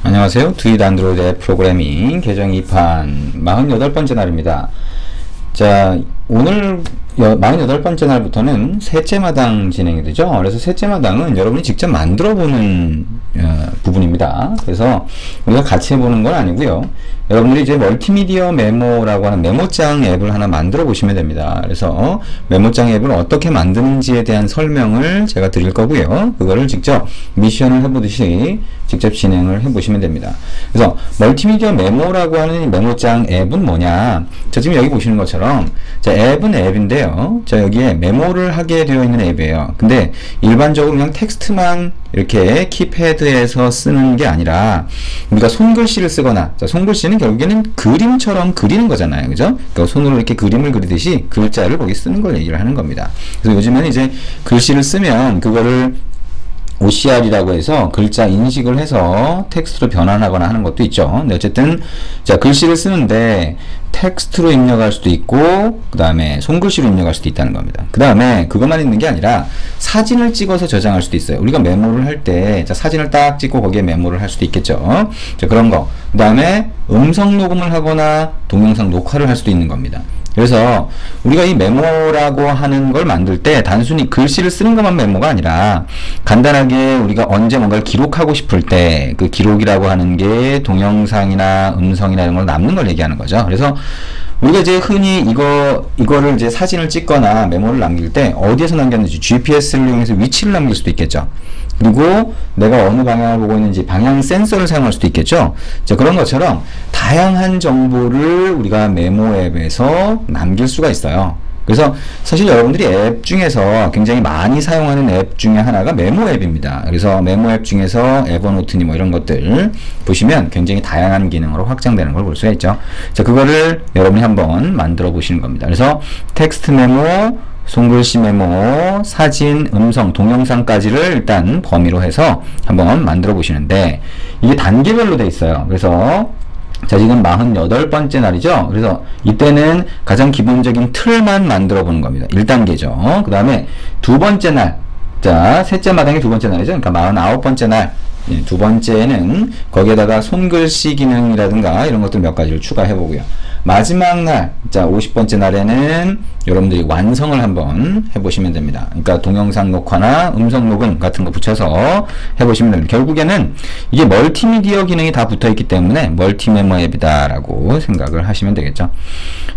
안녕하세요. 두잇 안드로이드 앱 프로그래밍 계정 2판 48번째 날입니다. 자, 오늘 48번째 날부터는 셋째 마당 진행이 되죠. 그래서 셋째 마당은 여러분이 직접 만들어 보는 부분입니다. 그래서 우리가 같이 해보는 건 아니고요. 여러분들이 이제 멀티미디어 메모라고 하는 메모장 앱을 하나 만들어 보시면 됩니다. 그래서 메모장 앱을 어떻게 만드는지에 대한 설명을 제가 드릴 거고요. 그거를 직접 미션을 해보듯이 직접 진행을 해보시면 됩니다. 그래서 멀티미디어 메모라고 하는 이 메모장 앱은 뭐냐? 자, 지금 여기 보시는 것처럼 자, 앱은 앱인데요. 자, 여기에 메모를 하게 되어 있는 앱이에요. 근데 일반적으로 그냥 텍스트만 이렇게 키패드에서 쓰는 게 아니라 우리가 손글씨를 쓰거나, 자, 손글씨는 결국에는 그림처럼 그리는 거잖아요. 그죠? 그러니까 손으로 이렇게 그림을 그리듯이 글자를 거기 쓰는 걸 얘기를 하는 겁니다. 그래서 요즘에는 이제 글씨를 쓰면 그거를 OCR이라고 해서 글자 인식을 해서 텍스트로 변환하거나 하는 것도 있죠. 근데 어쨌든 자, 글씨를 쓰는데 텍스트로 입력할 수도 있고 그 다음에 손글씨로 입력할 수도 있다는 겁니다. 그 다음에 그것만 있는 게 아니라 사진을 찍어서 저장할 수도 있어요. 우리가 메모를 할 때 사진을 딱 찍고 거기에 메모를 할 수도 있겠죠. 자, 그런 거. 그 다음에 음성 녹음을 하거나 동영상 녹화를 할 수도 있는 겁니다. 그래서 우리가 이 메모라고 하는 걸 만들 때 단순히 글씨를 쓰는 것만 메모가 아니라 간단하게 우리가 언제 뭔가를 기록하고 싶을 때 그 기록이라고 하는 게 동영상이나 음성이나 이런 걸 남는 걸 얘기하는 거죠. 그래서 우리가 이제 흔히 이거를 이제 사진을 찍거나 메모를 남길 때 어디에서 남겼는지 GPS를 이용해서 위치를 남길 수도 있겠죠. 그리고 내가 어느 방향을 보고 있는지 방향 센서를 사용할 수도 있겠죠. 자, 그런 것처럼 다양한 정보를 우리가 메모 앱에서 남길 수가 있어요. 그래서 사실 여러분들이 앱 중에서 굉장히 많이 사용하는 앱 중에 하나가 메모 앱입니다. 그래서 메모 앱 중에서 에버노트니 뭐 이런 것들 보시면 굉장히 다양한 기능으로 확장되는 걸 볼 수가 있죠. 자, 그거를 여러분이 한번 만들어 보시는 겁니다. 그래서 텍스트 메모, 손글씨 메모, 사진, 음성, 동영상까지를 일단 범위로 해서 한번 만들어 보시는데 이게 단계별로 돼 있어요. 그래서 자, 지금 48번째 날이죠. 그래서 이때는 가장 기본적인 틀만 만들어 보는 겁니다. 1단계죠. 그 다음에 두 번째 날, 자, 셋째 마당이 두 번째 날이죠. 그러니까 49번째 날, 두 번째는 거기에다가 손글씨 기능이라든가 이런 것들 몇 가지를 추가해 보고요. 마지막 날, 자, 50번째 날에는 여러분들이 완성을 한번 해보시면 됩니다. 그러니까 동영상 녹화나 음성 녹음 같은 거 붙여서 해보시면 됩니다. 결국에는 이게 멀티미디어 기능이 다 붙어있기 때문에 멀티메모 앱이다라고 생각을 하시면 되겠죠.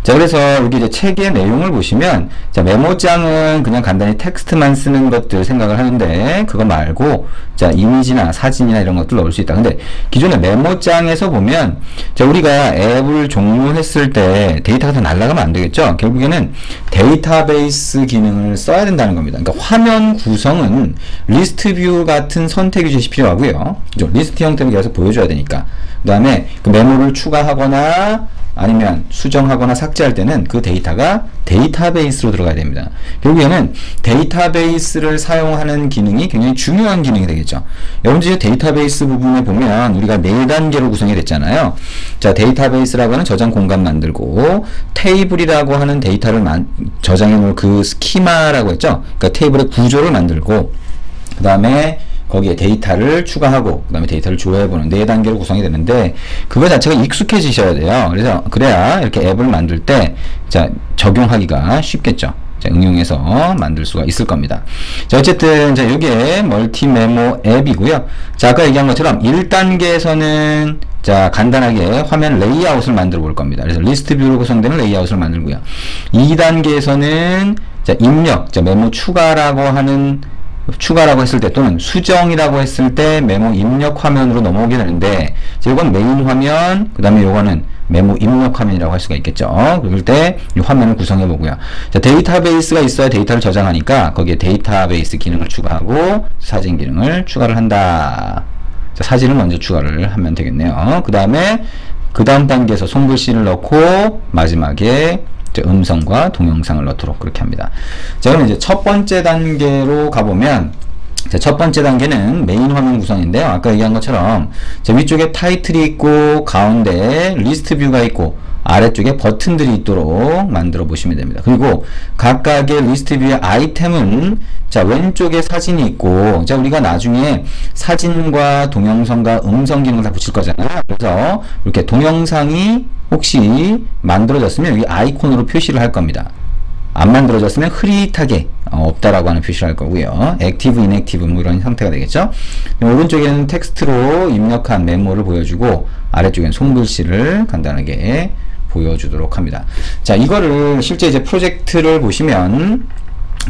자, 그래서 여기 이제 책의 내용을 보시면, 자, 메모장은 그냥 간단히 텍스트만 쓰는 것들 생각을 하는데, 그거 말고, 자, 이미지나 사진이나 이런 것들 넣을 수 있다. 근데 기존의 메모장에서 보면, 자, 우리가 앱을 종료했을 때 데이터가 다 날아가면 안 되겠죠. 결국에는 데이터베이스 기능을 써야 된다는 겁니다. 그러니까 화면 구성은 리스트 뷰 같은 선택 유닛이 필요하고요. 그죠? 리스트 형태로 계속 보여줘야 되니까. 그 다음에 그 메모를 추가하거나 아니면 수정하거나 삭제할 때는 그 데이터가 데이터베이스로 들어가야 됩니다. 결국에는 데이터베이스를 사용하는 기능이 굉장히 중요한 기능이 되겠죠. 여러분들 데이터베이스 부분에 보면 우리가 4단계로 구성이 됐잖아요. 자, 데이터베이스라고 하는 저장 공간 만들고, 테이블이라고 하는 데이터를 저장해 놓을 그 스키마라고 했죠. 그러니까 테이블의 구조를 만들고, 그 다음에 거기에 데이터를 추가하고 그 다음에 데이터를 조회해보는 4단계로 구성이 되는데 그거 자체가 익숙해지셔야 돼요. 그래서 그래야 이렇게 앱을 만들 때 자, 적용하기가 쉽겠죠. 자, 응용해서 만들 수가 있을 겁니다. 자, 어쨌든 자, 이게 멀티메모 앱이고요. 자, 아까 얘기한 것처럼 1단계에서는 자, 간단하게 화면 레이아웃을 만들어 볼 겁니다. 그래서 리스트 뷰로 구성되는 레이아웃을 만들고요. 2단계에서는 자, 입력, 자, 메모 추가라고 했을 때 또는 수정이라고 했을 때 메모 입력 화면으로 넘어오게 되는데, 이건 메인 화면, 그 다음에 요거는 메모 입력 화면이라고 할 수가 있겠죠. 그럴 때 이 화면을 구성해 보고요. 자, 데이터베이스가 있어야 데이터를 저장하니까 거기에 데이터베이스 기능을 추가하고 사진 기능을 추가를 한다. 자, 사진을 먼저 추가를 하면 되겠네요. 그 다음에 그 다음 단계에서 손글씨를 넣고 마지막에 음성과 동영상을 넣도록 그렇게 합니다. 자, 그럼 이제 첫 번째 단계로 가보면, 자, 첫 번째 단계는 메인 화면 구성인데요. 아까 얘기한 것처럼 자, 위쪽에 타이틀이 있고 가운데 리스트 뷰가 있고 아래쪽에 버튼들이 있도록 만들어 보시면 됩니다. 그리고 각각의 리스트 뷰의 아이템은 자, 왼쪽에 사진이 있고, 자, 우리가 나중에 사진과 동영상과 음성 기능을 다 붙일 거잖아요. 그래서 이렇게 동영상이 혹시 만들어졌으면 여기 아이콘으로 표시를 할 겁니다. 안 만들어졌으면 흐릿하게 없다라고 하는 표시를 할 거고요. 액티브, 인액티브 뭐 이런 형태가 되겠죠. 오른쪽에는 텍스트로 입력한 메모를 보여주고, 아래쪽에는 손글씨를 간단하게 보여주도록 합니다. 자, 이거를 실제 이제 프로젝트를 보시면,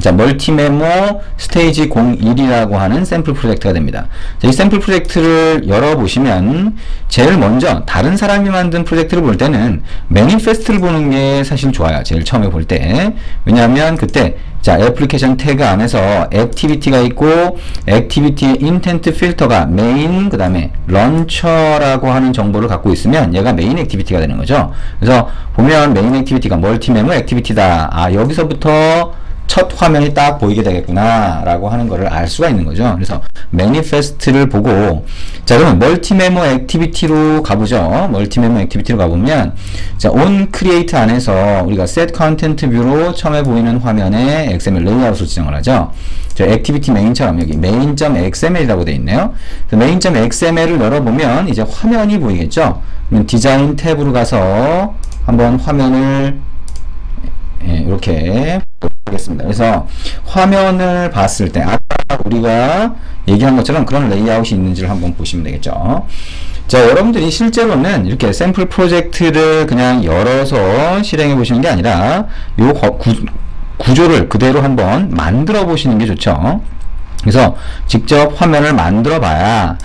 자, 멀티메모 스테이지 01이라고 하는 샘플 프로젝트가 됩니다. 자, 이 샘플 프로젝트를 열어보시면 제일 먼저 다른 사람이 만든 프로젝트를 볼 때는 매니페스트를 보는 게 사실 좋아요. 제일 처음에 볼 때. 왜냐하면 그때 자, 애플리케이션 태그 안에서 액티비티가 있고 액티비티의 인텐트 필터가 메인 그 다음에 런처라고 하는 정보를 갖고 있으면 얘가 메인 액티비티가 되는 거죠. 그래서 보면 메인 액티비티가 멀티메모 액티비티다. 아, 여기서부터 첫 화면이 딱 보이게 되겠구나 라고 하는 거를 알 수가 있는 거죠. 그래서 매니페스트를 보고, 자, 그러면 멀티메모 액티비티로 가보죠. 멀티메모 액티비티로 가보면, 자, on create 안에서 우리가 set content view로 처음에 보이는 화면에 XML 레이아웃을 지정을 하죠. 저 액티비티 메인처럼 여기 main.xml이라고 되어 있네요. main.xml을 열어보면 이제 화면이 보이겠죠. 그러면 디자인 탭으로 가서 한번 화면을 이렇게 하겠습니다. 그래서 화면을 봤을 때 아까 우리가 얘기한 것처럼 그런 레이아웃이 있는지를 한번 보시면 되겠죠. 자, 여러분들이 실제로는 이렇게 샘플 프로젝트를 그냥 열어서 실행해 보시는 게 아니라 요 구조를 그대로 한번 만들어 보시는 게 좋죠. 그래서 직접 화면을 만들어 봐야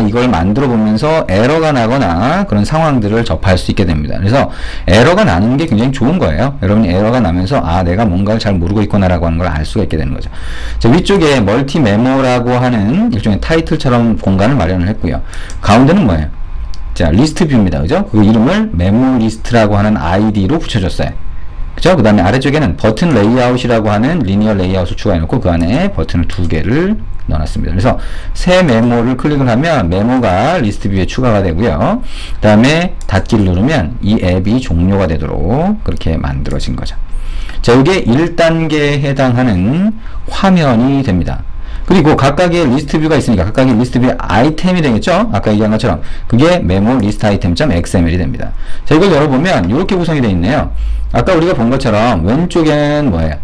이걸 만들어 보면서 에러가 나거나 그런 상황들을 접할 수 있게 됩니다. 그래서 에러가 나는 게 굉장히 좋은 거예요. 여러분이 에러가 나면서 내가 뭔가를 잘 모르고 있구나 라고 하는 걸 알 수가 있게 되는 거죠. 자, 위쪽에 멀티 메모라고 하는 일종의 타이틀처럼 공간을 마련을 했고요. 가운데는 뭐예요? 자, 리스트 뷰입니다. 그죠? 그 이름을 메모 리스트라고 하는 아이디로 붙여줬어요. 그죠? 그 다음에 아래쪽에는 버튼 레이아웃이라고 하는 리니어 레이아웃을 추가해놓고 그 안에 버튼을 2개를 넣어놨습니다. 그래서 새 메모를 클릭을 하면 메모가 리스트 뷰에 추가가 되고요. 그 다음에 닫기를 누르면 이 앱이 종료가 되도록 그렇게 만들어진 거죠. 자, 이게 1단계에 해당하는 화면이 됩니다. 그리고 각각의 리스트 뷰가 있으니까 각각의 리스트 뷰의 아이템이 되겠죠? 아까 얘기한 것처럼 그게 메모 리스트 아이템.xml이 됩니다. 자, 이걸 열어보면 이렇게 구성이 되어 있네요. 아까 우리가 본 것처럼 왼쪽엔 뭐예요?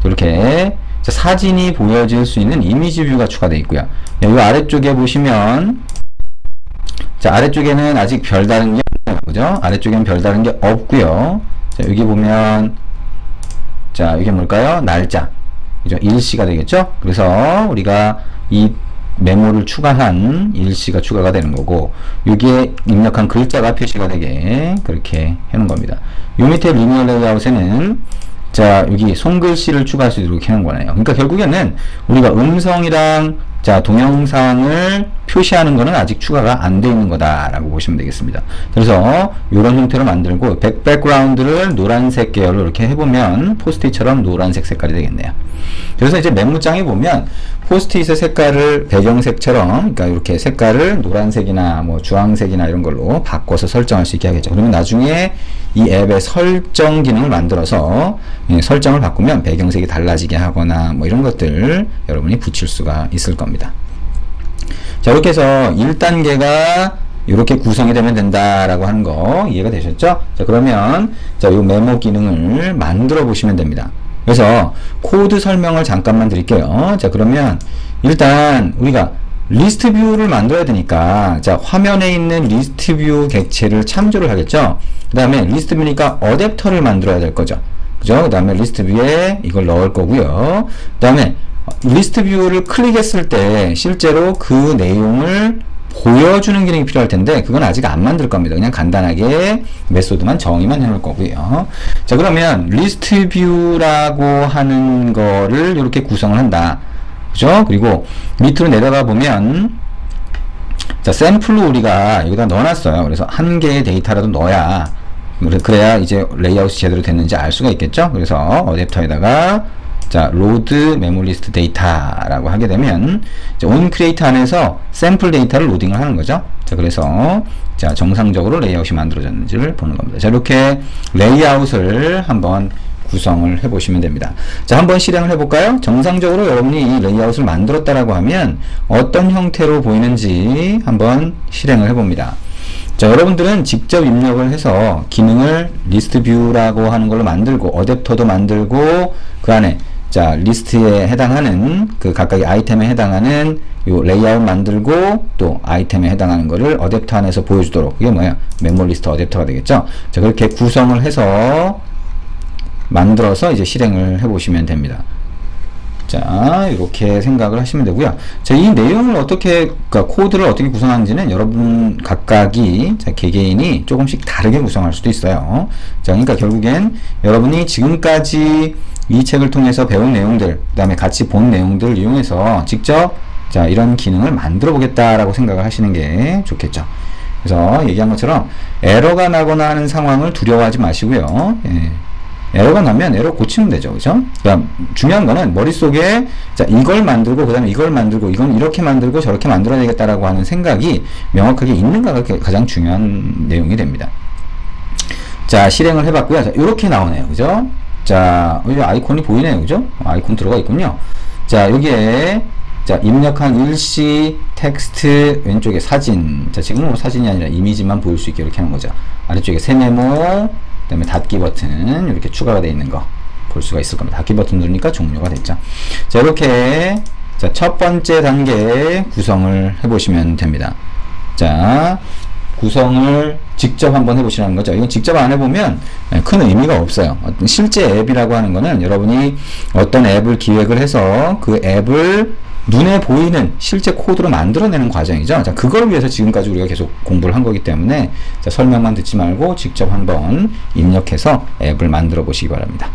이렇게 사진이 보여질 수 있는 이미지 뷰가 추가되어 있고요. 여기 아래쪽에 보시면 자, 아래쪽에는 아직 별다른 게 없네요. 그죠? 아래쪽에는 별다른 게 없고요. 자, 여기 보면 자, 이게 뭘까요? 날짜. 그죠? 일시가 되겠죠? 그래서 우리가 이 메모를 추가한 일시가 추가가 되는 거고, 여기에 입력한 글자가 표시가 되게 그렇게 해놓은 겁니다. 요 밑에 리니어 레이아웃에는 자, 여기 손글씨를 추가할 수 있도록 해놓은 거네요. 그러니까 결국에는 우리가 음성이랑 자, 동영상을 표시하는 거는 아직 추가가 안 돼 있는 거다라고 보시면 되겠습니다. 그래서 이런 형태로 만들고 백그라운드를 노란색 계열로 이렇게 해보면 포스트잇처럼 노란색 색깔이 되겠네요. 그래서 이제 메모장에 보면 포스트잇의 색깔을 배경색처럼, 그러니까 이렇게 색깔을 노란색이나 뭐 주황색이나 이런 걸로 바꿔서 설정할 수 있게 하겠죠. 그러면 나중에 이 앱의 설정 기능을 만들어서 설정을 바꾸면 배경색이 달라지게 하거나 뭐 이런 것들 여러분이 붙일 수가 있을 겁니다. 자, 이렇게 해서 1단계가 이렇게 구성이 되면 된다라고 하는 거 이해가 되셨죠? 자, 그러면 자, 이 메모 기능을 만들어 보시면 됩니다. 그래서 코드 설명을 잠깐만 드릴게요. 자, 그러면 일단 우리가 리스트 뷰를 만들어야 되니까 자, 화면에 있는 리스트 뷰 객체를 참조를 하겠죠. 그 다음에 리스트 뷰니까 어댑터를 만들어야 될 거죠. 그죠? 그 다음에 리스트 뷰에 이걸 넣을 거고요. 그 다음에 리스트 뷰를 클릭했을 때 실제로 그 내용을 보여주는 기능이 필요할 텐데 그건 아직 안 만들 겁니다. 그냥 간단하게 메소드만 정의만 해놓을 거고요. 자, 그러면 리스트 뷰라고 하는 거를 이렇게 구성을 한다. 그죠? 그리고 밑으로 내려가 보면 자, 샘플로 우리가 여기다 넣어놨어요. 그래서 한 개의 데이터라도 넣어야 그래야 이제 레이아웃이 제대로 됐는지 알 수가 있겠죠. 그래서 어댑터에다가 자, load memory list data라고 하게 되면 이제 onCreate 안에서 샘플 데이터를 로딩을 하는 거죠. 자, 그래서 자, 정상적으로 레이아웃이 만들어졌는지를 보는 겁니다. 자, 이렇게 레이아웃을 한번 구성을 해보시면 됩니다. 자, 한번 실행을 해볼까요? 정상적으로 여러분이 이 레이아웃을 만들었다라고 하면 어떤 형태로 보이는지 한번 실행을 해봅니다. 자, 여러분들은 직접 입력을 해서 기능을 리스트 뷰라고 하는 걸로 만들고 어댑터도 만들고 그 안에 자, 리스트에 해당하는 그 각각의 아이템에 해당하는 요 레이아웃 만들고 또 아이템에 해당하는 거를 어댑터 안에서 보여주도록, 그게 뭐예요? 메모리 리스트 어댑터가 되겠죠? 자, 그렇게 구성을 해서 만들어서 이제 실행을 해보시면 됩니다. 자, 이렇게 생각을 하시면 되고요. 자, 이 내용을 어떻게, 그러니까 코드를 어떻게 구성하는지는 여러분 각각이, 자, 개개인이 조금씩 다르게 구성할 수도 있어요. 자, 그러니까 결국엔 여러분이 지금까지 이 책을 통해서 배운 내용들, 그 다음에 같이 본 내용들을 이용해서 직접, 자, 이런 기능을 만들어 보겠다라고 생각을 하시는 게 좋겠죠. 그래서 얘기한 것처럼 에러가 나거나 하는 상황을 두려워하지 마시고요. 예. 에러가 나면 에러 고치면 되죠. 그죠? 그러니까 중요한 거는 머릿속에 자, 이걸 만들고 그 다음에 이걸 만들고 이건 이렇게 만들고 저렇게 만들어야 되겠다라고 하는 생각이 명확하게 있는가가 가장 중요한 내용이 됩니다. 자, 실행을 해봤고요. 자, 이렇게 나오네요. 그죠? 자, 여기 아이콘이 보이네요. 그죠? 아이콘 들어가 있군요. 자, 여기에 자, 입력한 일시 텍스트 왼쪽에 사진. 자, 지금은 뭐 사진이 아니라 이미지만 보일 수 있게 이렇게 하는 거죠. 아래쪽에 새 메모, 그 다음에 닫기 버튼 이렇게 추가가 되어 있는 거 볼 수가 있을 겁니다. 닫기 버튼 누르니까 종료가 됐죠. 자, 이렇게 자, 첫 번째 단계 구성을 해보시면 됩니다. 자, 구성을 직접 한번 해보시라는 거죠. 이건 직접 안 해보면 큰 의미가 없어요. 실제 앱이라고 하는 거는 여러분이 어떤 앱을 기획을 해서 그 앱을 눈에 보이는 실제 코드로 만들어내는 과정이죠. 자, 그걸 위해서 지금까지 우리가 계속 공부를 한 거기 때문에 자, 설명만 듣지 말고 직접 한번 입력해서 앱을 만들어 보시기 바랍니다.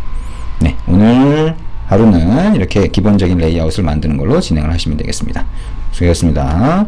네, 오늘 하루는 이렇게 기본적인 레이아웃을 만드는 걸로 진행을 하시면 되겠습니다. 수고하셨습니다.